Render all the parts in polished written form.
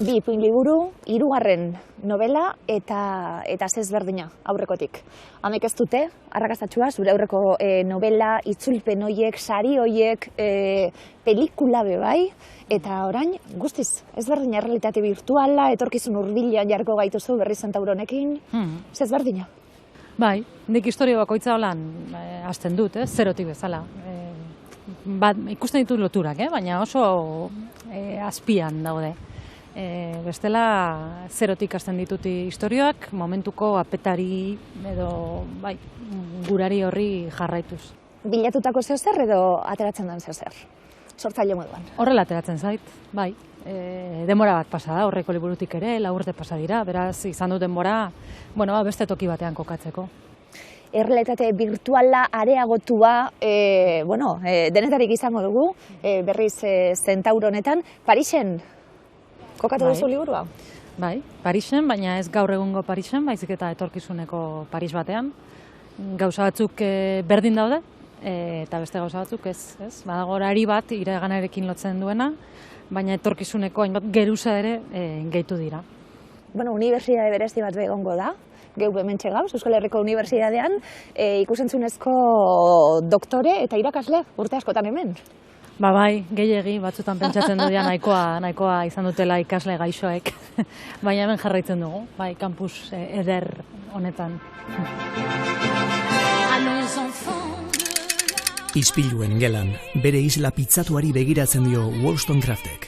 Bi ipuin liburu, hirugarren novela eta ezberdina aurrekotik. Hamek ez dute, arrakastatxua, zure aurreko novela, itzulpen hoiek, sari hoiek, pelikula bebai, eta orain guztiz, ezberdina errealitate virtuala, etorkizun hurbilean jarko gaituzu berri Zentauronekin, ezberdina. Bai, nik historio bakoitza holan hasten dut, zerotik bezala. Ikusten ditut loturak, baina oso azpian daude. Bestela zerotik hasten ditut historioak, momentuko apetari edo gurari horri jarraituz. Bilatutako zeozer edo ateratzen den zeozer? Sortzaile moduan. Horrela ateratzen zait, bai. Denbora bat pasa da, horreko liburutik ere, 4 urte pasa dira, beraz izan dut denbora, beste toki batean kokatzeko. Errealitate virtuala areagotua, denetarik izango dugu, berriz Zentauro honetan, Parisen kokatu duzu liburua? Bai, Parisen, baina ez gaur egungo Parisen, baizik eta etorkizuneko Paris batean. Gauza batzuk berdin daude, eta beste gauza batzuk ez. Badago horari bat iraganarekin lotzen duena, baina etorkizuneko hainbat geruza ere gehitu dira. Unibertsitate berezi bat egongo da, geu hementxe gauz, Euskal Herriko Unibertsitatean, ikusentzunezko doktore eta irakasle urte askotan hemen. Bai, gehiegi, batzutan pentsatzen dut nahikoa izan dutela ikasle gaixoek, baina hemen jarraitzen dugu, kampus eder honetan. Ispiluen gelan, bere isla pitzatuari begiratzen dio Wollstonecraftek.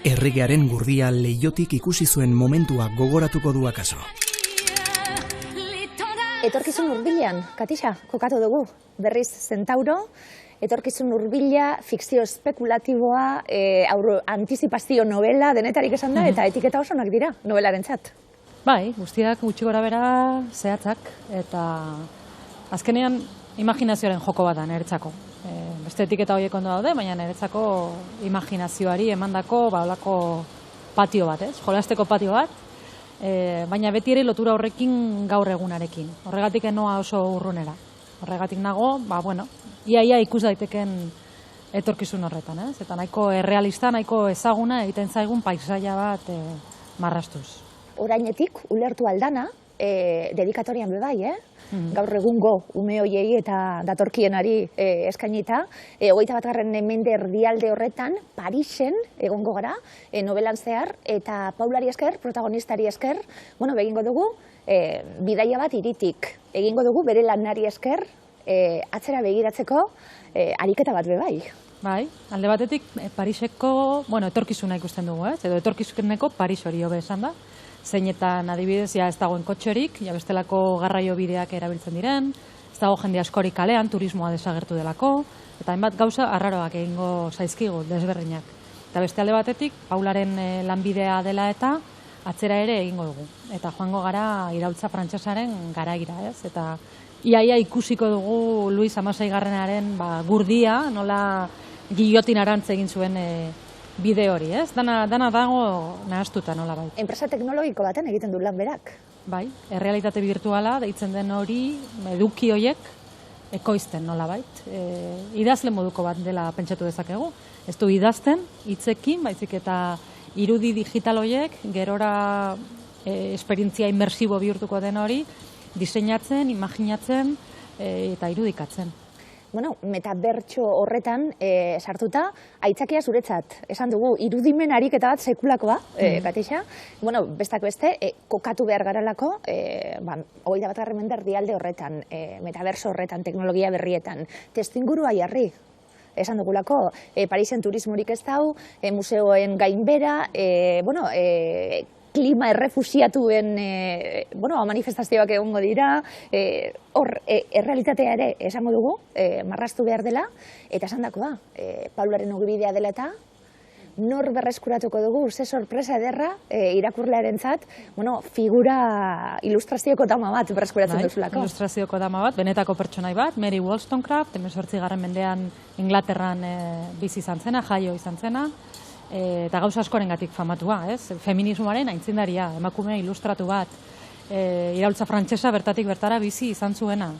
Erregearen gurdia leihotik ikusi zuen momentua gogoratuko du akaso. Etorkizun hurbilean, Katixa, kokatu dugu, berriz Zentauro, etorkizun hurbila, fikzio espekulatiboa, antizipazio novela, denetarik esan da, eta etiketa osonak dira novelarentzat. Bai, guztiak gutxi gora bera zehatzak, eta azkenean imaginazioaren joko bat da niretzako. Beste etiketa horiek ondo daude, baina niretzako imaginazioari emandako olako patio bat, jolasteko patio bat, baina beti ere lotura horrekin gaur egunarekin. Horregatik enoa oso urrunera. Horregatik nago, iaia ikus daiteken etorkizun horretan, eta nahiko errealista, nahiko ezaguna egiten zaigun paisaia bat marrastuz. Orainetik, ulertu aldana, dedikatorian bebai, gaur egungo ume hoiei eta datorkienari eskainita, 21. mende erdialde horretan, Parisen egongo gara, novelan zehar, eta Paulari esker, protagonistari esker, begingo dugu, bidaia bat hiritik, egingo dugu bere lanari esker, atzera begiratzeko ariketa bat bebai. Bai, alde batetik Pariseko, etorkizuna ikusten dugu, edo etorkizuneko Paris hori hobe esan da, zeinetan adibidez ez dagoen kotxerik, bestelako garraio bideak erabiltzen diren, ez dago jende askorik kalean, turismoa desagertu delako, eta hainbat gauza arraroak egingo zaizkigu, desberdinak. Eta beste alde batetik, Paularen lanbidea dela eta atzera ere egingo dugu. Eta joango gara iraultza frantsesaren garaira, eta iaia ikusiko dugu Luis Hamaseigarrenaren gurdia, nola gillotinarantz egin zuen bide hori, Dana dago nahaztuta nola bai. Enpresa teknologiko baten egiten du lan berak. Bai, errealitate virtuala deitzen den hori, eduki horiek, ekoizten nola bait. Idazle moduko bat dela pentsatu dezakegu. Ez du idazten, hitzekin, baizik eta irudi digital horiek, gerora esperientzia inmersibo bihurtuko den hori, diseinatzen, imaginatzen eta irudikatzen. Metabertso horretan sartuta, aitzakia zuretzat, esan dugu, irudimen ariketa bat sekulakoa, Katixa, bestak beste, kokatu behar garalako, 21. mende erdialde horretan, metaberso horretan, teknologia berrietan, testuingurua jarri, esan dugulako, Parisen turismorik ez dau, museoen gainbera, klima errefusiatuen manifestazioak egongo dira, hor, errealitatea ere esango dugu, marraztu behar dela, eta esan dakoa, Paularen ogibidea dela eta, nor berreskuratuko dugu, ze sorpresa ederra, irakurlearentzat, figura ilustrazioko dama bat berreskuratzen duzulako. Ilustrazioko dama bat, benetako pertsonai bat, Mary Wollstonecraft, 18. mendean Inglaterran bizi izan zena, jaio izan zena, eta gauza askorengatik famatua, feminismoaren aitzindaria, emakume ilustratu bat, iraultza frantsesa bertatik bertara bizi izan zuena,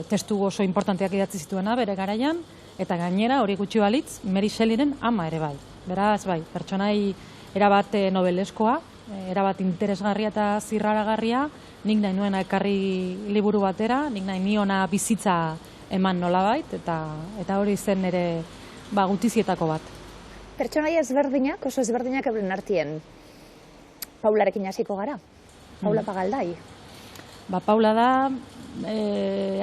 testu oso importanteak idatzi zituena bere garaian, eta gainera hori gutxi balitz Mary Shelleyren ama ere bai. Beraz, bai, pertsonai erabat nobeleskoa, erabat interesgarria eta zirraragarria, nik nahi nuena ekarri liburu batera, nik nahi niona bizitza eman nolabait, eta hori zen ere gutizietako bat. Pertsonaia ezberdinak, oso ezberdinak euren artien. Paularekin hasiko gara. Paula Pagaldai. Paula da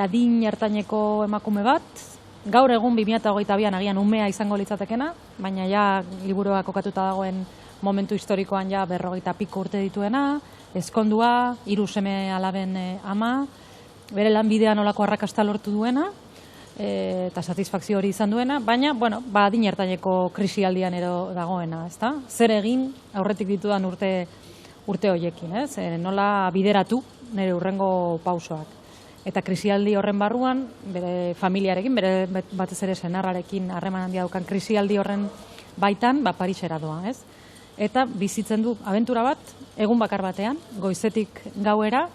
adin hartaineko emakume bat, gaur egun 2022an agian umea izango litzatekena, baina ja liburua kokatuta dagoen momentu historikoan ja 40 piko urte dituena, ezkondua, 3 seme alaben ama, bere lanbidea nolako arrakasta lortu duena, eta satisfakzio hori izan duena, baina, adin hartaineko krisialdian ero dagoena, ezta? Zer egin aurretik ditudan urte horiekin, ez? Nola bideratu nire hurrengo pausoak. Eta krisialdi horren barruan, bere familiarekin, bere batez ere senarrarekin harreman handia daukan krisialdi horren baitan, Parisera doa, ez? Eta bizitzen du abentura bat, egun bakar batean, goizetik gauera,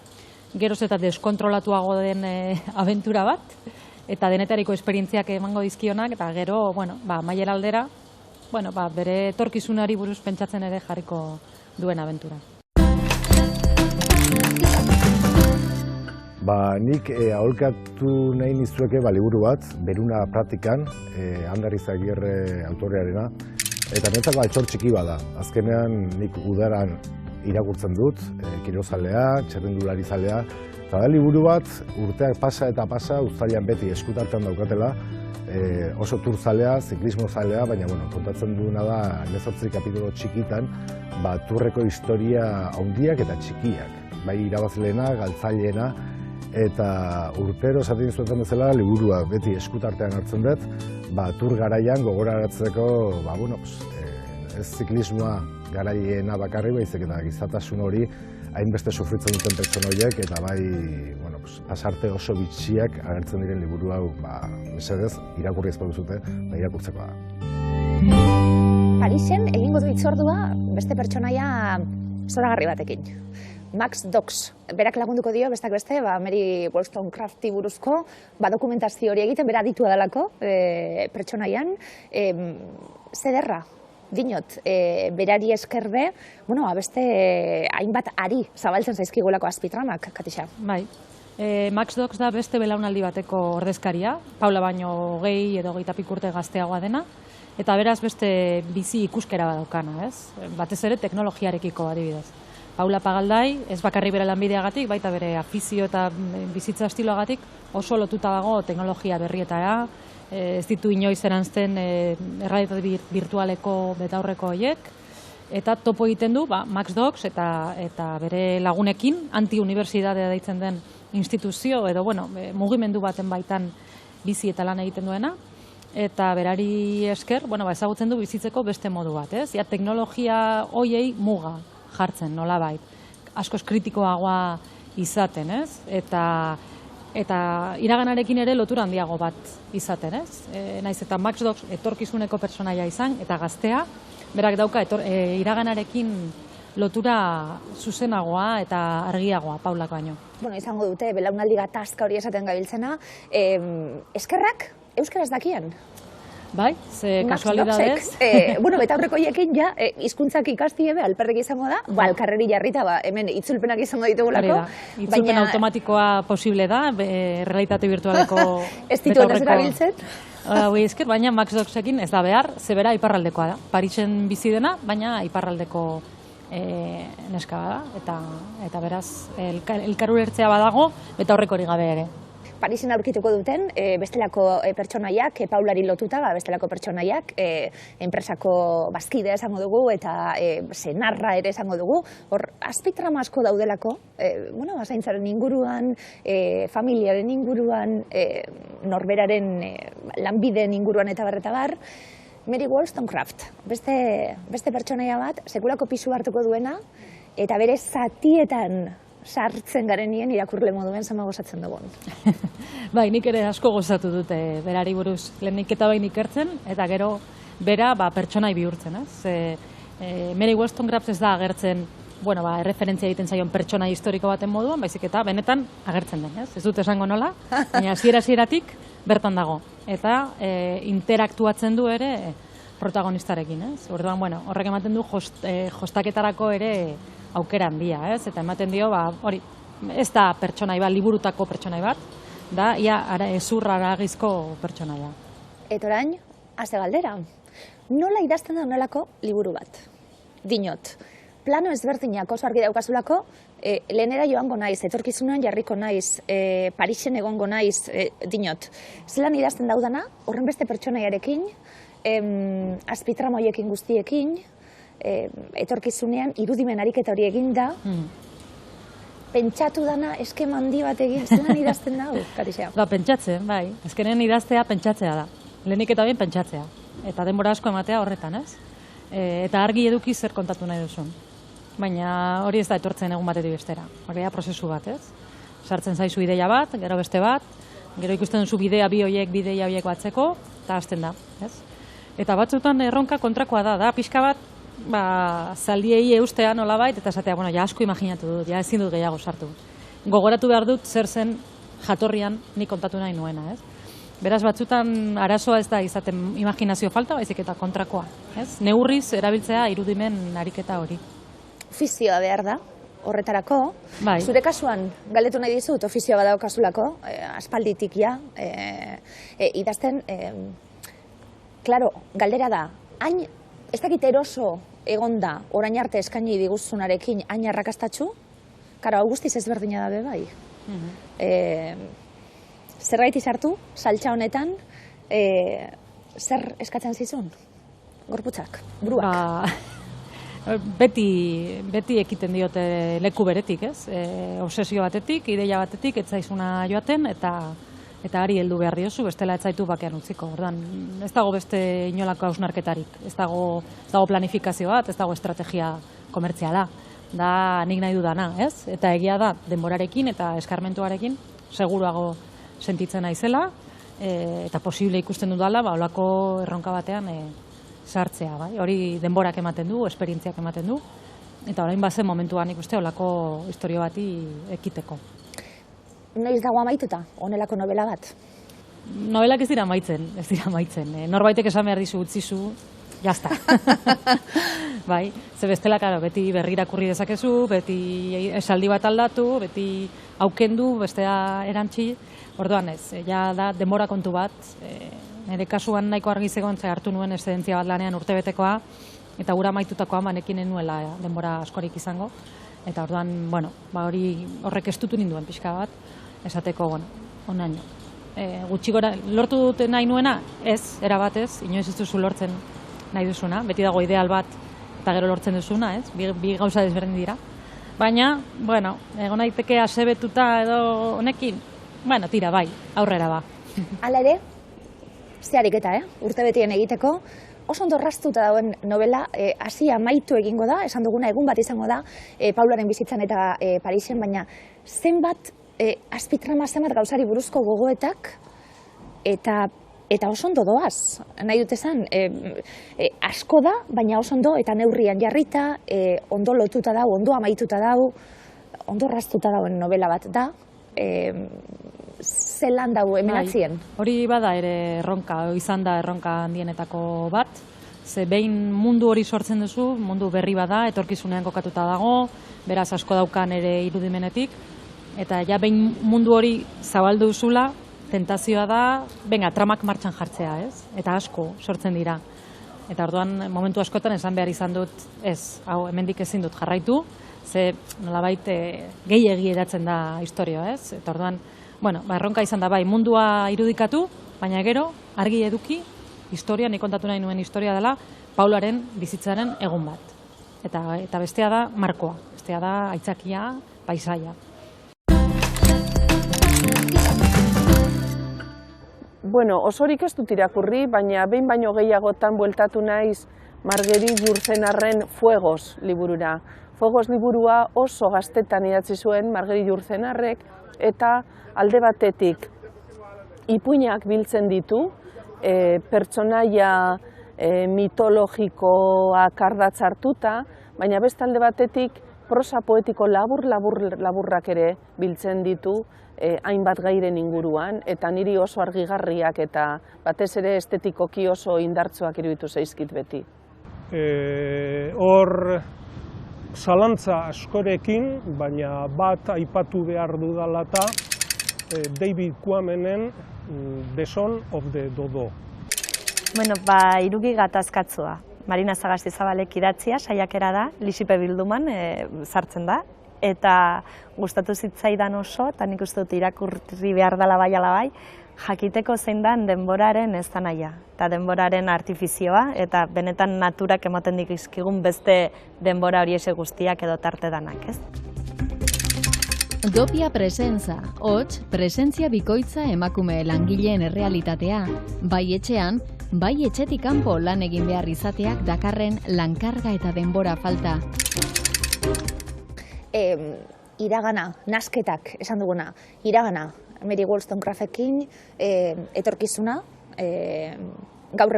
geroz eta deskontrolatuago den abentura bat, eta denetariko esperientziak emango dizkionak, eta gero, maiera aldera, bere etorkizunari buruz pentsatzen ere jarriko duen abentura. Nik aholkatu nahi nizueke liburu bat, Beruna praktikan, Ander Izagirre autorearena, eta netzako altxor txiki bada. Azkenean nik udaran irakurtzen dut, kirozalea, txerrendulari zalea, eta da liburu bat urteak pasa eta pasa, uztailean beti eskutartean daukatela, oso turzalea, ziklismo zalea, baina kontatzen duena da 18 kapitulu txikitan, turreko historia handiak eta txikiak. Bai irabazleena, galtzaileena, eta urtero esaten zuetan bezala liburua beti eskutartean hartzen dut, tur garaian gogoraratzeko, ez ziklismoa garaiena bakarri, baizik eta gizatasun hori hainbeste sufritzen duten pertsona horiek, eta pasarte oso bitxiak agertzen diren liburu hau, mesedez, irakurri ez baduzute, irakurtzeko da. Parisen egingo du hitzordua beste pertsonaia zoragarri batekin. Max Dox, berak lagunduko dio, bestak beste, Mary Wollstonecrafti buruzko, dokumentazio hori egiten, bera aditua dalako pertsonaian. Zederra, dinot, berari eskerbe, beste hainbat ari zabaltzen zaizkigulako azpitramak, Katixa. Bai, Max Dox da beste belaunaldi bateko ordezkaria, Paula baino 20 edo 25 urte gazteagoa dena, eta beraz beste bizi ikuskera badaukana, ez? Batez ere teknologiarekiko adibidez. Paula Pagaldai, ez bakarri bere lanbideagatik, baita bere afizio eta bizitza estiloagatik oso lotuta dago teknologia berrietara, ez ditu inoiz eranzten errealitate virtualeko betaurreko horiek, eta topo egiten du Max Dox eta bere lagunekin, anti-unibertsitatea deitzen den instituzio edo mugimendu baten baitan bizi eta lan egiten duena, eta berari esker ezagutzen du bizitzeko beste modu bat, ez? Teknologia hoiei muga jartzen nolabait, askoz kritikoagoa izaten, ez? Eta iraganarekin ere lotura handiago bat izaten, ez? Naiz eta Max Dox etorkizuneko pertsonaia izan eta gaztea, berak dauka iraganarekin lotura zuzenagoa eta argiagoa Paulak baino. Izango dute, belaunaldi gatazka hori esaten gabiltzena, eskerrak euskaraz dakien? Bai, ze kasualidadez. Betaurreko hiekin ja, hizkuntzak ikasti alperrek izango da, alkarreri jarrita, hemen itzulpenak izango ditugulako. Itzulpen automatikoa posible da, realitate virtualeko ez dituen ez erabiltzen. Esker, baina Max Doxekin ez da behar, zebera iparraldekoa da. Parisen bizi dena, baina iparraldeko neska bada, eta beraz, elkarurertzea badago, betaurreko hori gabe ere. Parisen aurkituko duten, bestelako pertsonaiak, Paulari lotuta, bestelako pertsonaiak, enpresako bazkidea esango dugu, eta senarra ere esango dugu. Hor, azpitrama asko daudelako, zaintzaren inguruan, familiaren inguruan, norberaren lanbideen inguruan eta bar. Mary Wollstonecraft, beste pertsonaia bat, sekulako pisu hartuko duena, eta bere zatietan sartzen garenien irakurle moduen zama gozatzen dugun. Bai, nik ere asko gozatu dute berari buruz lehenik eta bain ikertzen, eta gero bera pertsonai bihurtzen, ez? Mary Wollstonecraft ez da agertzen, erreferentzia egiten zaion pertsonai historiko baten moduan, baizik eta benetan agertzen den, ez? Ez dut esango nola, baina hasieratik bertan dago. Eta interaktuatzen du ere protagonistarekin, ez? Orduan, bueno, horrek ematen du jostaketarako ere aukera handia, ez? Eta ematen dio, hori, ez da pertsonai bat, liburutako pertsonai bat, da, ia ezurra aragizko pertsonaia. Eta orain, haze galdera, nola idazten da nolako liburu bat? Dinot, plano ezberdinak oso argi daukazulako, lehenera joango naiz, etorkizunean jarriko naiz, Parisen egongo naiz, dinot. Zelan idazten daudana, horren beste pertsonaiarekin, azpitramoiekin guztiekin, etorkizunean irudimen ariketa hori egin da, pentsatu dana eskema handi bat egin, zelan idazten da, Katisea? Pentsatzen, bai. Azkenen idaztea pentsatzea da. Lehenik eta bien pentsatzea. Eta denbora asko ematea horretan, ez? Eta argi eduki zer kontatu nahi duzun. Baina hori ez da etortzen egun batetik bestera. Hori da prozesu bat, ez? Sartzen zaizu ideia bat, gero beste bat, gero ikusten duzu bidea bideia horiek batzeko, eta hasten da, ez? Eta batzutan erronka kontrakoa da pixka bat, zaldiei eustea nolabait, eta esatea, bueno, ja asko imaginatu dut, ja ezin dut gehiago sartu. Gogoratu behar dut zer zen jatorrian nik kontatu nahi nuena, ez? Beraz, batzutan arazoa ez da izaten imaginazio falta, baizik eta kontrakoa, ez? Neurriz erabiltzea irudimen ariketa hori. Ofizioa behar da, horretarako. Bai. Zure kasuan, galdetu nahi dizut, ofizioa badaukasulako, aspalditik ja, idazten, klaro, galdera da, hain, ez dakit eroso egonda orain arte eskaini diguzunarekin hain arrakastatxu, karo, hau guztiz ezberdina da be bai. Zerbait izartu, saltza honetan, zer eskatzen zizun? Gorputzak, buruak? Beti ekiten diote leku beretik, ez? Obsesio batetik, ideia batetik, ez zaizuna joaten, eta ari heldu behar diozu, bestela ez zaitu bakean utziko. Orduan, ez dago beste inolako hausnarketarik, ez dago planifikazio bat, ez dago estrategia komertziala. Da nik nahi dudana, ez? Eta egia da, denborarekin eta eskarmentuarekin, seguruago sentitzen naizela, eta posible ikusten dudala, holako erronka batean sartzea, bai? Hori denborak ematen du, esperientziak ematen du, eta orain bazen momentuan ikuste holako historio bati ekiteko. Noiz dago amaituta, honelako novela bat? Novelak ez dira amaitzen. Norbaitek esan behar dizu utzizu, jazta. Bai, ze bestela, karo, beti berrirakurri dezakezu, beti esaldi bat aldatu, beti aukendu, bestea erantzi. Orduan ez, ja da denbora kontu bat, nire kasuan nahiko argi zegoen hartu nuen eszedentzia bat lanean urtebetekoa, eta gura amaitutakoa manekinen nuela denbora askorik izango. Eta orduan, bueno, hori horrek estutu ninduen pixka bat, esateko, bueno, onaino. Gutxi gora, lortu dut nahi nuena? Ez, erabatez, inoiz ez duzu lortzen nahi duzuna, beti dago ideal bat eta gero lortzen duzuna, ez? Bi gauza desberdin dira. Baina, bueno, egon daiteke asebetuta edo honekin, bueno, tira, bai, aurrera ba. Hala ere, ze ariketa, urtebetien egiteko, oso ondo erraztuta dauen novela, hasi amaitu egingo da, esan duguna egun bat izango da, Paularen bizitzan eta Parisen, baina zenbat azpitrama, zenbat gauzari buruzko gogoetak, eta oso ondo doaz. Nahi dut esan, asko da, baina oso ondo, eta neurrian jarrita, ondo lotuta dau, ondo amaituta dau, ondo erraztuta dauen novela bat da, zelan dau emenatzien? Hori bada ere erronka, izan da erronka handienetako bat, ze behin mundu hori sortzen duzu, mundu berri bada, etorkizunean kokatuta dago, beraz asko daukan ere irudimenetik, eta ja behin mundu hori zabaldu duzula, tentazioa da, tramak martxan jartzea, ez? Eta asko sortzen dira. Eta orduan, momentu askotan esan behar izan dut, ez, hau, hemendik ezin dut jarraitu, ze nolabait gehiegi edatzen da historia, ez? Eta orduan, bueno, erronka izan da bai, mundua irudikatu, baina gero, argi eduki, historia, nik kontatu nahi nuen historia dela, Paularen bizitzaren egun bat. Eta bestea da markoa, bestea da aitzakia, paisaia. Bueno, osorik ez dut irakurri, baina behin baino gehiagotan bueltatu naiz Marguerite Yourcenarren Fuegos liburura. Fuegos liburua oso gaztetan idatzi zuen Marguerite Yourcenarrek, eta alde batetik ipuinak biltzen ditu, pertsonaia mitologikoak ardatz hartuta, baina beste alde batetik prosa poetiko laburrak ere biltzen ditu hainbat gairen inguruan, eta niri oso argigarriak eta batez ere estetikoki oso indartsuak iruditu zaizkit beti. Hor zalantza askorekin, baina bat aipatu behar dudalata David Quamenen The Son of the Dodo. Bueno, irugi gatazkatzua. Marina Sagastizabalek idatzia, saiakera da, Lixipe bilduman sartzen da. Eta gustatu zitzaidan oso, eta nik uste dut irakurri behar dela bai ala bai, jakiteko zein den denboraren ez da nahia. Eta denboraren artifizioa, eta benetan naturak ematen dizkigun beste denbora horiese guztiak edo tarte danak, ez? Dopia Presentza, hots, presentzia bikoitza emakume langileen errealitatea, bai etxean, bai etxetik kanpo lan egin behar izateak dakarren lankarga eta denbora falta. Iragana, nasketak, esan duguna, iragana, Mary Wollstonecraftekin etorkizuna, gaur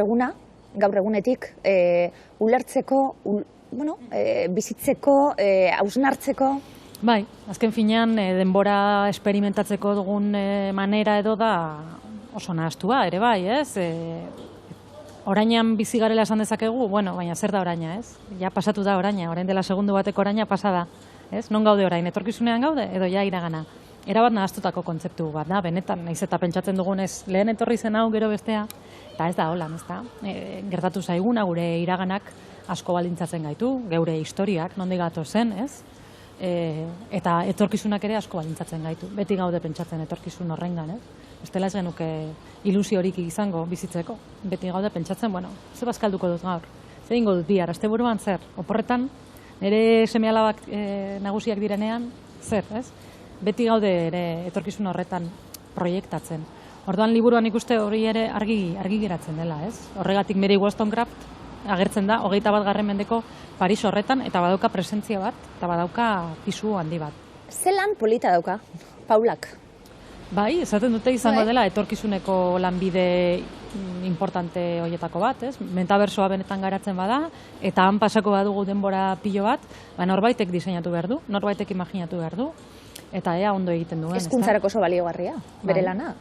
egunetik, ulertzeko, bizitzeko, hausnartzeko. Bai, azken finean denbora esperimentatzeko dugun manera edo da oso nahastua, ere bai, ez? Orainan bizi garela esan dezakegu, baina zer da oraina, ez? Ja pasatu da oraina, orain dela segundu bateko oraina pasada. Ez? Non gaude orain, etorkizunean gaude, edo ja iragana. Erabat nahastutako kontzeptu bat da, benetan, nahiz eta pentsatzen dugunez, lehen etorri zen hau gero bestea, eta ez da holan, ez da. Gertatu zaiguna, gure iraganak asko baldintzatzen gaitu, geure historiak, nondik gatoz zen, ez? Eta etorkizunak ere asko baldintzatzen gaitu. Beti gaude pentsatzen etorkizun horrengan, ez? Bestela ez genuke ilusiorik izango bizitzeko. Beti gaude pentsatzen, ze bazkalduko dut gaur? Zer ingo dut bihar, asteburuan zer? Oporretan, nire seme-alabak nagusiak direnean, zer, ez? Beti gaude ere etorkizun horretan proiektatzen. Orduan liburuan ikuste hori ere argi geratzen dela, ez? Horregatik Mary Wollstonecraft agertzen da, 21. mendeko Paris horretan, eta badauka presentzia bat, eta badauka pisu handi bat. Zelan polita dauka, Paulak? Bai, esaten dute izango dela etorkizuneko lanbide importante horietako bat, ez? Metabersoa benetan garatzen bada, eta han pasako badugu denbora pilo bat, norbaitek diseinatu behar du, norbaitek imaginatu behar du, eta ea ondo egiten duen. Hezkuntzarako oso baliogarria, bere lana.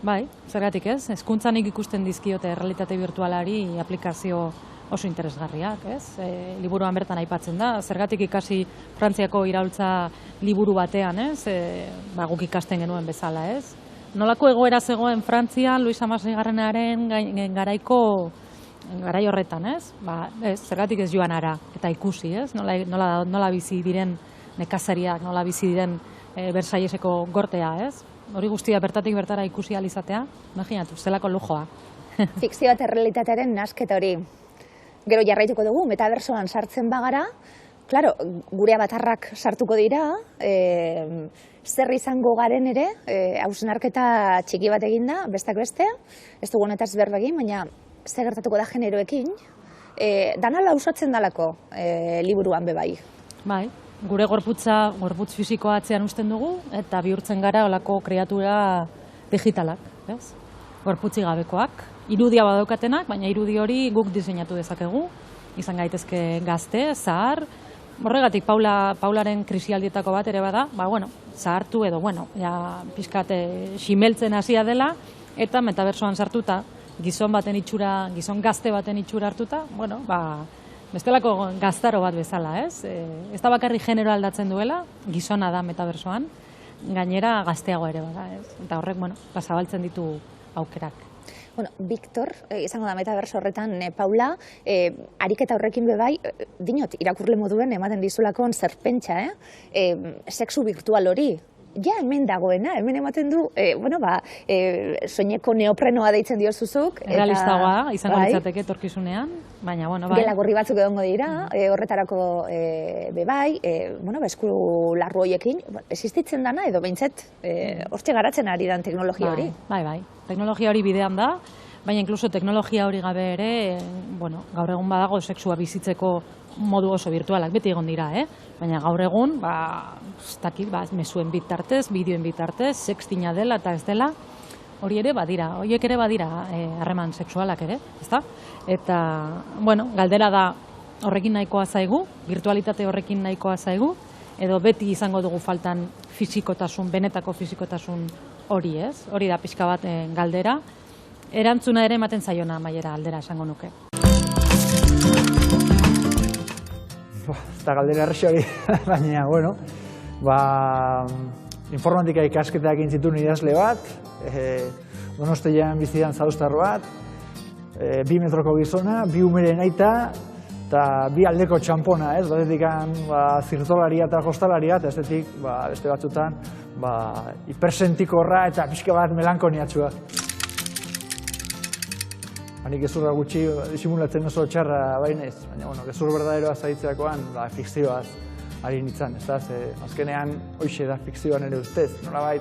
Bai, zergatik ez? Hezkuntzanik ikusten dizkiote errealitate virtualari aplikazio oso interesgarriak, ez? Liburuan bertan aipatzen da, zergatik ikasi Frantziako iraultza liburu batean, ez? Guk ikasten genuen bezala, ez? Nolako egoera zegoen Frantzian, Luis XVI-aren garai horretan, ez? Zergatik ez joan ara, eta ikusi, ez? Nola bizi diren nekazariak, nola bizi diren Versailleseko gortea, ez? Hori guztia bertatik bertara ikusi alizatea, imaginatu, zelako lujoa. Fikzio eta errealitatearen nasketa hori. Gero jarraituko dugu, metabersoan sartzen bagara, claro, gure abatarrak sartuko dira, zer izango garen ere, hausnarketa txiki bat eginda, besteak beste, ez dugu honetaz berba egin, baina zer gertatuko da generoekin, dana lausatzen dalako liburuan bebai. Bai, gure gorputz fisikoa atzean usten dugu, eta bihurtzen gara olako kreatura digitalak, ez? Gorputzi gabekoak. Irudia badaukatenak, baina irudi hori guk diseinatu dezakegu, izan gaitezke gazte, zahar, horregatik Paularen krisialdietako bat ere bada, zahartu edo, pixkat ximeltzen hasia dela, eta metabersoan sartuta, gizon gazte baten itxura hartuta, bestelako gaztaro bat bezala, ez? Ez da bakarri genero aldatzen duela, gizona da metabersoan, gainera gazteago ere bada, ez? Eta horrek, pasabaltzen ditu aukerak. Victor, izango da metaberso horretan, Paula, ariketa horrekin bebai, dinot, irakurle moduen ematen dizulakon zerpentsa, sexu virtual hori. Ja, hemen dagoena, hemen ematen du, soineko neoprenoa deitzen diozuzuk. Realistagoa, izango litzateke etorkizunean, baina, bai. Gela gorri batzuk egongo dira, horretarako bebai, esku larru horiekin, existitzen dana, edo behintzet, hortxe garatzen ari dan teknologia hori. Bai, teknologia hori bidean da, baina inkluso teknologia hori gabe ere, gaur egun badago sexua bizitzeko modu oso virtualak, beti egon dira, baina gaur egun, mesuen bitartez, bideoen bitartez, sextina dela eta ez dela, horiek ere badira harreman sexualak ere, ezta? Eta, galdera da horrekin nahikoa zaigu, virtualitate horrekin nahikoa zaigu, edo beti izango dugu faltan fisikotasun, benetako fisikotasun hori, ez? Hori da pixka bat galdera. Erantzuna ere ematen zaiona amaiera aldera esango nuke. Ez da galdera errexo hori, baina, bueno, informatika ikasketak egin zituen idazle bat, Donostian bizidan zauztarro bat, 2 metroko gizona, 2 umeren aita, eta 2 aldeko txampona, ez? Batetik zirtolaria eta jostalaria, eta beste batzutan hipersentikorra eta pixka bat melankoniatxua. Hanik gezurra gutxi disimulatzen oso txarra bainez, baina gezur berdaderoa zaitzeakoan fikzioaz ari nintzen, ez da? Azkenean hoxe da fikzioan ere ustez, nolabait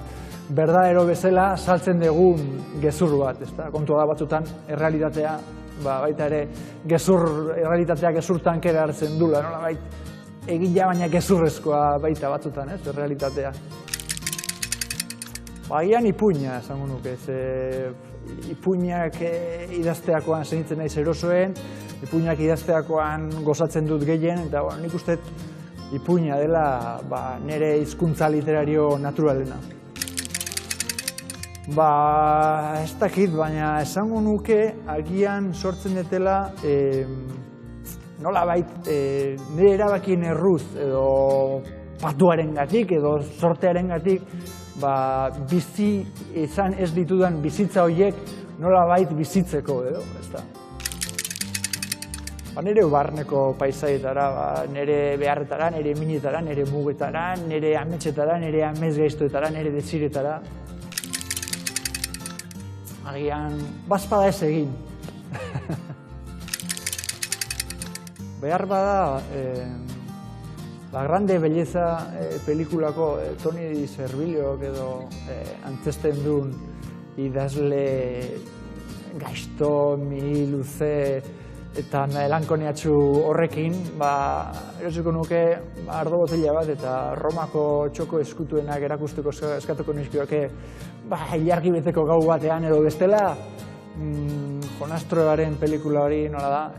berdadero bezala saltzen dugun gezur bat, ez da? Kontua da batzutan errealitatea, baita ere errealitatea gezur tankera hartzen dula, nolabait egila baina gezurrezkoa baita batzutan, ez? Errealitatea. Agian ipuina, esango nuke, ipuinak idazteakoan zenitzen naiz erosoen, ipuinak idazteakoan gozatzen dut gehien, eta nik uste ipuina dela nire hizkuntza literario naturalena. Ez dakit, baina esango nuke agian sortzen detela nolabait nire erabakien erruz edo patuarengatik edo sortearengatik bizi izan ez ditudan bizitza horiek nolabait bizitzeko edo, ez da. Nire barneko paisaietara, nire beharretara, nire minetara, nire mugetara, nire ametxetara, nire amezgaiztoetara, nire deziretara. Agian, bazpada ez egin. Behar bada, La Grande Belleza pelikulako Toni Servilio edo antzesten duen idazle gaizto, luze eta melankoniatxu horrekin, erosiko nuke ardo botella bat eta Romako txoko eskutuenak erakusteko eskatuko nizkioke ilargi beteko gau batean edo bestela Jonastroaren pelikula hori nola da,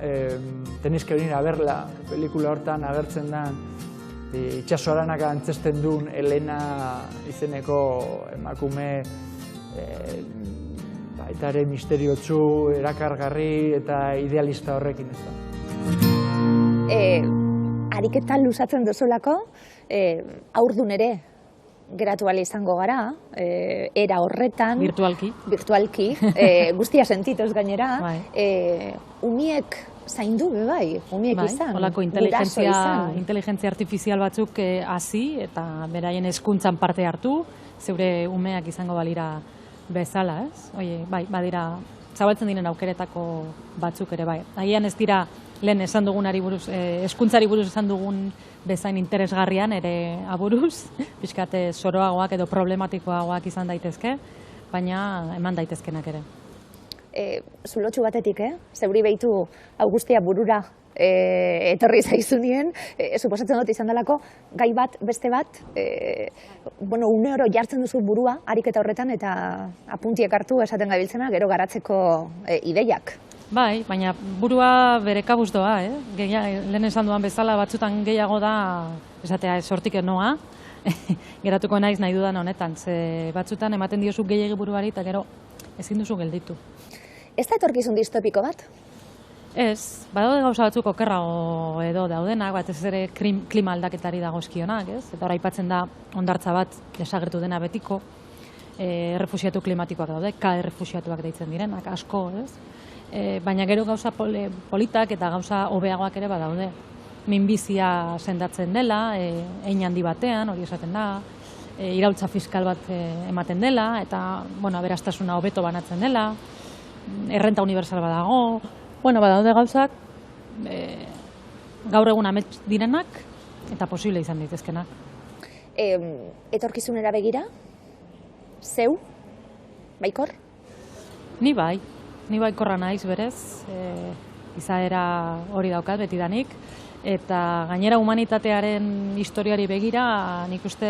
tenizke venir a verla, pelikula hortan agertzen da itxasoaranak antzesten duen Elena izeneko emakume eta ere misteriotsu, erakargarri eta idealista horrekin ez da. Ariketan luzatzen duzulako, haurdun ere geratu ahal izango gara, era horretan. Virtualki, guztia sentituz gainera. Umiek zaindu bai, umiek izan, guraso izan. Inteligentzia artifizial batzuk hasi eta beraien hezkuntzan parte hartu, zeure umeak izango balira bezala, ez? Bai, badira, zabaltzen diren aukeretako batzuk ere bai. Agian ez dira lehen esan dugunari buruz, hezkuntzari buruz esan dugun bezain interesgarrian ere aburuz, pixkate zoroagoak edo problematikoagoak izan daitezke, baina eman daitezkenak ere. Zulotxu batetik, zeuri behitu Augustia burura etorri zaizunien, suposatzen dut izan delako, gai bat, beste bat, une oro jartzen duzu burua, ariketa horretan, eta apuntiek hartu esaten gabiltzena, gero garatzeko ideiak. Bai, baina burua bere kabuz doa, lehen esan duan bezala batzutan gehiago da, esatea sortik noa, geratuko naiz nahi dudan honetan, ze batzutan ematen diozu gehiagi buruari eta gero ezin duzu gelditu. Ez da etorkizun distopiko bat? Ez, badaude gauza batzuk okerrago edo daudenak, batez ere klima aldaketari dagozkionak, ez? Eta hor aipatzen da hondartza bat desagertu dena betiko, errefuxiatu klimatikoak daude, errefuxiatuak deitzen direnak, asko, ez? Baina gero gauza politak eta gauza hobeagoak ere badaude. Minbizia sendatzen dela, hein handi batean, hori esaten da, iraultza fiskal bat ematen dela, eta aberastasuna hobeto banatzen dela, errenta universal badago, badaude gauzak gaur egun amets direnak eta posible izan daitezkenak. Etorkizunera begira? Zeu? Baikor? Ni baikorra naiz berez, izaera hori daukat betidanik, eta gainera humanitatearen historiari begira nik uste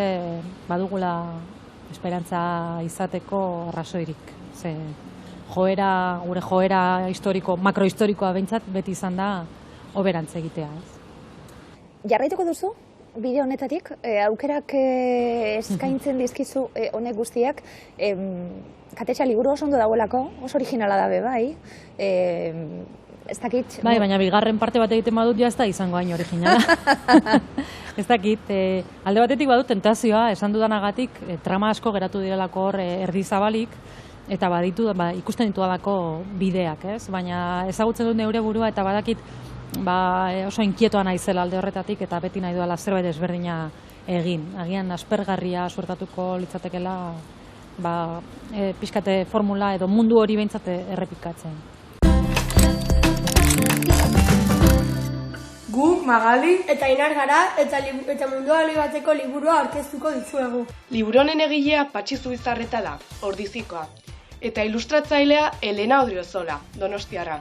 badugula esperantza izateko arrazoirik. Gure joera historiko, makrohistorikoa behintzat beti izan da hoberantz egitea. Jarraituko duzu bide honetatik, aukerak eskaintzen dizkizu honek guztiak, Katetxa liburu oso ondo dagoelako, oso originala da bai. Ez dakit... Bai, baina bigarren parte bat egiten badut ja ez da izango hain originala. Ez dakit, alde batetik badut tentazioa, esan dudanagatik, trama asko geratu direlako hor erdi zabalik, eta ikusten ditudalako bideak, ez? Baina ezagutzen dut neure burua eta badakit oso inkietoa naizela alde horretatik eta beti nahi duela zerbait ezberdina egin. Agian aspergarria suertatuko litzatekela pixkate formula edo mundu hori behintzat errepikatzen. Gu, Magali eta Inar gara eta mundua bateko liburua aurkeztuko dizuegu. Liburu honen egilea Patxi Zubizarreta da, Ordizikoa, eta ilustratzailea Elena Odriozola, Donostiarra.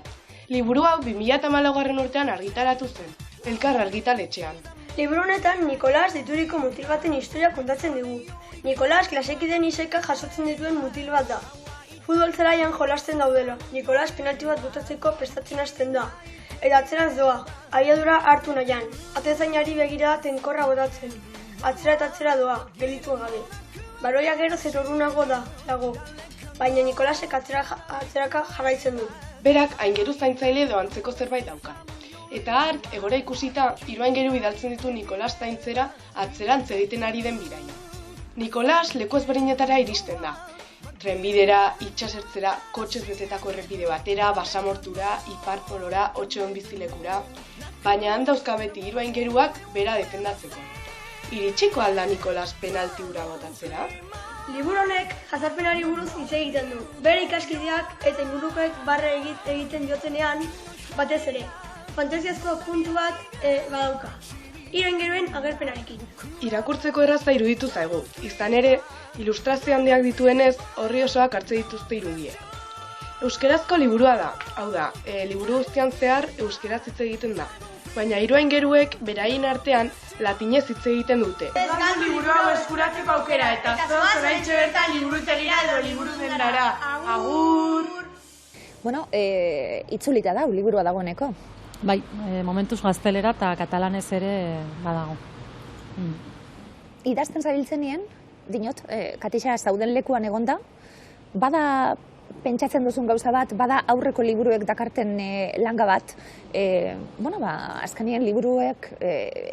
Liburu hau 2014 urtean argitaratu zen, Elkar argitaletxean. Liburu honetan Nikolas deituriko mutil baten historia kontatzen digu. Nikolas klasekideen iseka jasotzen dituen mutil bat da. Futbol zelaian jolasten daudela, Nikolas penalti bat botatzeko prestatzen hasten da. Eta atzerantz doa, abiadura hartu nahian, atezainari begira tenkorra botatzen. Atzera eta atzera doa, gelditu gabe. Baroia gero zerorrunago dago, baina Nikolasek atzeraka jarraitzen du. Berak aingeru zaintzaile edo antzeko zerbait dauka. Eta hark, egora ikusita, 3 aingeru bidaltzen ditu Nikolas zaintzera atzerantz egiten ari den bidaia. Nikolas leku ezberdinetara iristen da. Trenbidera, itsasertzera, kotxez betetako errepide batera, basamortura, iparpolora, otxeon bizilekura, baina handauzka beti 3 aingeruak bera defendatzeko. Iritsiko alda Nikolas penalti hura botatzera? Liburu honek jazarpenari buruz hitz egiten du. Bere ikaskideak eta ingurupek barre egiten diotenean, batez ere, fantasiazko puntu bat badauka. 3 aingeruen agerpenarekin. Irakurtzeko erraza iruditu zaigu, izan ere, ilustrazio handiak dituenez, horri osoak hartze dituzte irudiek. Euskerazko liburua da, hau da, liburu guztian zehar euskeraz hitz egiten da, baina 3 aingeruek beraien artean latinez hitz egiten dute. Ez gal liburu hau eskuratzeko aukera, eta zoaz oraintxe bertan liburutegira edo liburu dendara. Agur! Bueno, itzulita da, liburua dagoeneko. Bai, momentuz gaztelera eta katalanez ere badago. Idazten zabiltzen nien, dinot, Katetxa zauden lekuan egonda, bada pentsatzen duzun gauza bat, bada aurreko liburuek dakarten langa bat, azkenien liburuek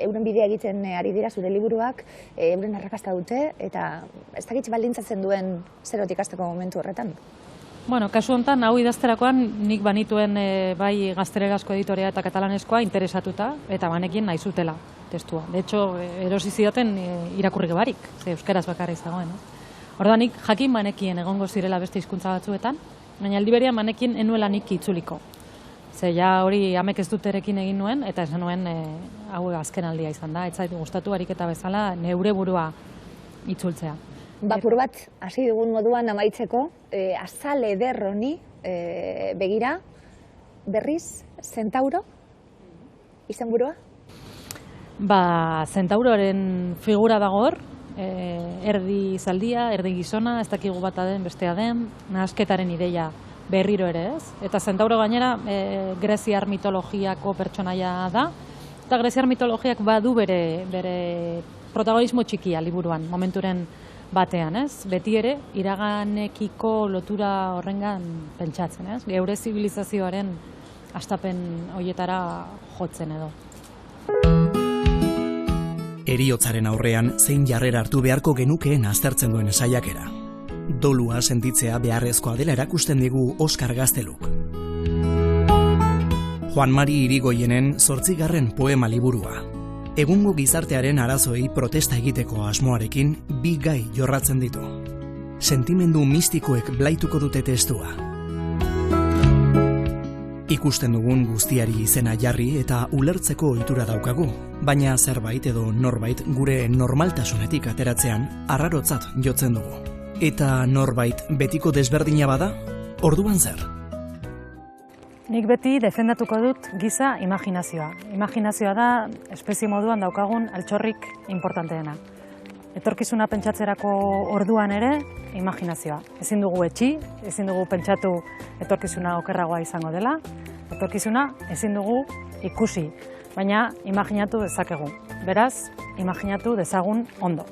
euren bidea egiten ari dira zure liburuak, euren arrakasta dute, eta ez dakit baldintzatzen duen zerotik hasteko momentu horretan. Bueno, kasu honetan, hau idazterakoan nik banituen bai gaztelerazko editorea eta katalanezkoa interesatuta, eta banekin nahi zutela testua. De hecho, erosi zidaten irakurri barik, ze euskaraz bakarra izagoen. Orduan nik jakin banekien egongo zirela beste hizkuntza batzuetan, baina aldi berean banekien enuela nik itzuliko. Ze ja hori amek ez duterekin egin nuen, eta esan nuen hau azken aldia izan da, ez zait gustatu ariketa bezala neure burua itzultzea. Bapur bat, hasi dugun moduan amaitzeko, azal eder honi begira, berriz, Zentauro, izenburua? Zentauroren figura dago hor, erdi zaldia, erdi gizona, ez dakigu bata den, bestea den, nahasketaren ideia berriro ere ez. Eta Zentauro gainera greziar mitologiako pertsonaia da, eta greziar mitologiak badu bere protagonismo txikia liburuan, momenturen batean, ez? Beti ere, iraganekiko lotura horrengan pentsatzen, ez? Geure zibilizazioaren hastapen hoietara jotzen edo. Heriotzaren aurrean zein jarrera hartu beharko genukeen aztertzen duen saiakera. Dolua sentitzea beharrezkoa dela erakusten digu Oskar Gazteluk. Juan Mari Irigoyenen 8. poema liburua. Egungo gizartearen arazoei protesta egiteko asmoarekin 2 gai jorratzen ditu. Sentimendu mistikoek blaituko dute testua. Ikusten dugun guztiari izena jarri eta ulertzeko ohitura daukagu, baina zerbait edo norbait gure normaltasunetik ateratzean arrarotzat jotzen dugu. Eta norbait betiko desberdina bada, orduan zer? Nik beti defendatuko dut giza imaginazioa. Imaginazioa da espezie moduan daukagun altxorrik importanteena. Etorkizuna pentsatzerako orduan ere imaginazioa. Ezin dugu etxi, ezin dugu pentsatu etorkizuna okerragoa izango dela, etorkizuna ezin dugu ikusi, baina imaginatu dezakegu. Beraz, imaginatu dezagun ondo.